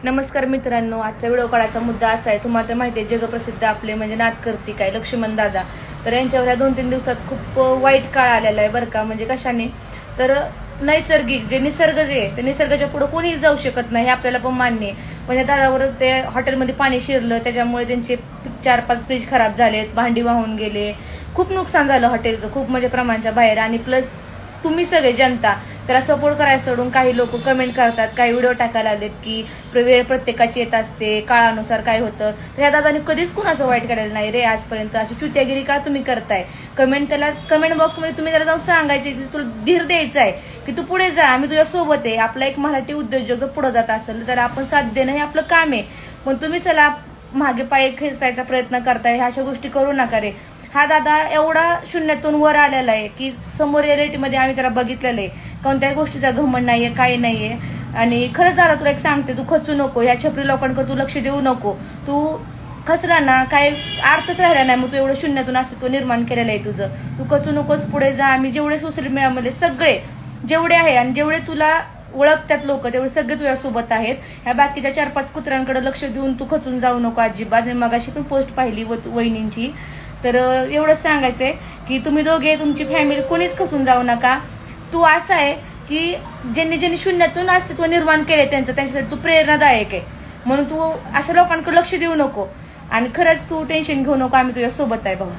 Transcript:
नमस्कार मित्रांनो, आजचा व्हिडिओ काढायचा मुद्दा असा आहे. तुम्हाला तर माहिती आहे, जगप्रसिद्ध आपले म्हणजे नाथकर्ती काय लक्ष्मण दादा, तर यांच्यावर ह्या 2-3 दिवसात खूप वाईट काळ आलेला आहे बरं का. म्हणजे कशाने, तर नैसर्गिक जे निसर्ग जे आहे ते निसर्गाच्या पुढे कोणीच जाऊ शकत नाही, हे आपल्याला पण मान्य आहे. म्हणजे दादावर ते हॉटेलमध्ये पाणी शिरलं, त्याच्यामुळे त्यांचे 4-5 फ्रीज खराब झालेत, भांडी वाहून गेले, खूप नुकसान झालं हॉटेलचं, खूप म्हणजे प्रमाणाच्या बाहेर. आणि प्लस तुम्ही सगळे जनता त्याला सपोर्ट करायला सोडून काही लोक कमेंट करतात, काही व्हिडिओ टाकायला लागलेत की वेळ प्रत्येकाची येत असते, काळानुसार काय होतं. तर या दादाने कधीच कुणाचं वाईट केलेलं नाही रे आजपर्यंत. अशी चुत्यागिरी का तुम्ही करताय? कमेंट बॉक्समध्ये तुम्ही त्याला जाऊन सांगायचे की तुला धीर द्यायचा आहे, की तू पुढे जा, आम्ही तुझ्या सोबत आहे. आपला एक मराठी उद्योजक जर पुढे जात असेल तर आपण साथ देणं हे आपलं काम आहे. पण तुम्ही चला मागे पाय खेचायचा प्रयत्न करताय, ह्या अशा गोष्टी करू नका रे. हा दादा एवढा शून्यातून वर आलेला आहे की समोर रियालिटीमध्ये आम्ही त्याला बघितलेलं आहे, कोणत्याही गोष्टीचा घमंड नाहीये, काही नाहीये. आणि खरंच दादा तुला एक सांगते, तू खचू नको, ह्या छपरी लोकांकडे तू लक्ष देऊ नको. तू खचला ना, काय अर्थच राहिला नाही. मग तू एवढं शून्यातून अस्तित्व निर्माण केलेलं आहे तुझं. तू खचू नकोस, पुढे जा. आम्ही जेवढे सोशल मीडियामध्ये सगळे जेवढे आहे आणि जेवढे तुला ओळखतात लोक, तेवढे सगळे तुझ्या सोबत आहेत. ह्या बाकीच्या 4-5 कुत्र्यांकडे लक्ष देऊन तू खचून जाऊ नको अजिबात. मी मगाशी पण पोस्ट पाहिली वहिनींची, तर एवढंच सांगायचंय की तुम्ही दोघे, तुमची फॅमिली कोणीच खचून जाऊ नका. तू असं आहे की ज्यांनी शून्यातून अस्तित्व निर्माण केले त्यांच्यासाठी तू प्रेरणादायक आहे. म्हणून तू अशा लोकांकडे लक्ष देऊ नको आणि खरंच तू टेन्शन घेऊ नको, आम्ही तुझ्या सोबत आहे भाऊ.